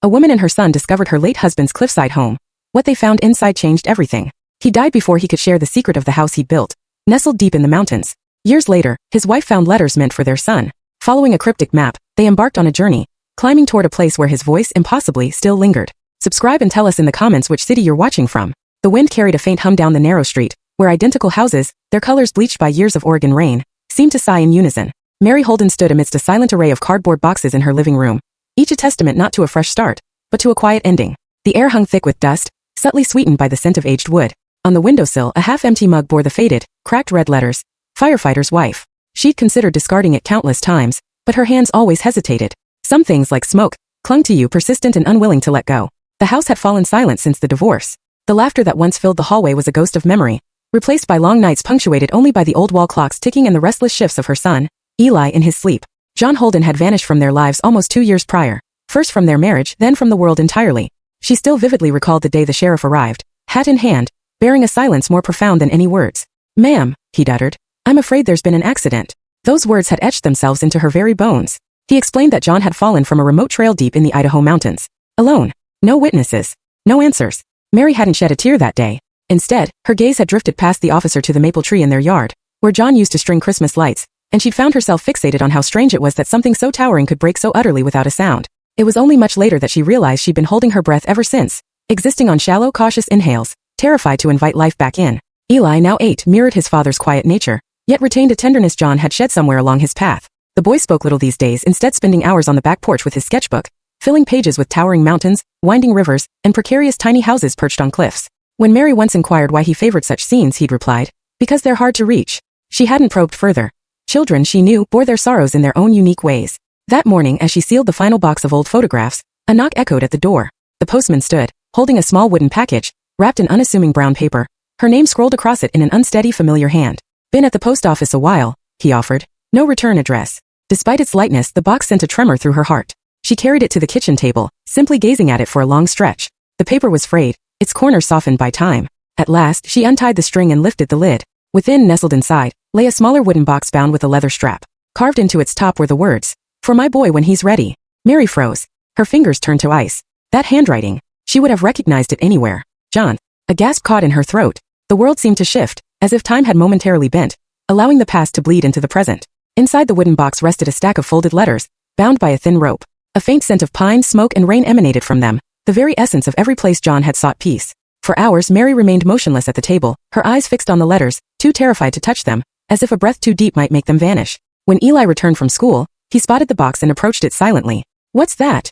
A woman and her son discovered her late husband's Cliffside home. What they found inside changed everything. He died before he could share the secret of the house he'd built, nestled deep in the mountains. Years later, his wife found letters meant for their son. Following a cryptic map, they embarked on a journey, climbing toward a place where his voice impossibly still lingered. Subscribe and tell us in the comments which city you're watching from. The wind carried a faint hum down the narrow street, where identical houses, their colors bleached by years of Oregon rain, seemed to sigh in unison. Mary Holden stood amidst a silent array of cardboard boxes in her living room, each a testament not to a fresh start, but to a quiet ending. The air hung thick with dust, subtly sweetened by the scent of aged wood. On the windowsill, a half-empty mug bore the faded, cracked red letters, "Firefighter's Wife." She'd considered discarding it countless times, but her hands always hesitated. Some things, like smoke, clung to you, persistent and unwilling to let go. The house had fallen silent since the divorce. The laughter that once filled the hallway was a ghost of memory, replaced by long nights punctuated only by the old wall clocks ticking and the restless shifts of her son, Eli, in his sleep. John Holden had vanished from their lives almost 2 years prior, first from their marriage, then from the world entirely. She still vividly recalled the day the sheriff arrived, hat in hand, bearing a silence more profound than any words. "Ma'am," he'd uttered, "I'm afraid there's been an accident." Those words had etched themselves into her very bones. He explained that John had fallen from a remote trail deep in the Idaho mountains. Alone. No witnesses. No answers. Mary hadn't shed a tear that day. Instead, her gaze had drifted past the officer to the maple tree in their yard, where John used to string Christmas lights, and she'd found herself fixated on how strange it was that something so towering could break so utterly without a sound. It was only much later that she realized she'd been holding her breath ever since, existing on shallow, cautious inhales, terrified to invite life back in. Eli, now 8, mirrored his father's quiet nature, yet retained a tenderness John had shed somewhere along his path. The boy spoke little these days, instead spending hours on the back porch with his sketchbook, filling pages with towering mountains, winding rivers, and precarious tiny houses perched on cliffs. When Mary once inquired why he favored such scenes, he'd replied, "Because they're hard to reach." She hadn't probed further. Children, she knew, bore their sorrows in their own unique ways. That morning, as she sealed the final box of old photographs, a knock echoed at the door. The postman stood, holding a small wooden package, wrapped in unassuming brown paper. Her name scrolled across it in an unsteady, familiar hand. "Been at the post office a while," he offered. "No return address." Despite its lightness, the box sent a tremor through her heart. She carried it to the kitchen table, simply gazing at it for a long stretch. The paper was frayed, its corners softened by time. At last, she untied the string and lifted the lid. Within, nestled inside, lay a smaller wooden box bound with a leather strap. Carved into its top were the words, "For my boy when he's ready." Mary froze. Her fingers turned to ice. That handwriting. She would have recognized it anywhere. John. A gasp caught in her throat. The world seemed to shift, as if time had momentarily bent, allowing the past to bleed into the present. Inside the wooden box rested a stack of folded letters, bound by a thin rope. A faint scent of pine, smoke, and rain emanated from them, the very essence of every place John had sought peace. For hours, Mary remained motionless at the table, her eyes fixed on the letters, too terrified to touch them, as if a breath too deep might make them vanish. When Eli returned from school, he spotted the box and approached it silently. "What's that?"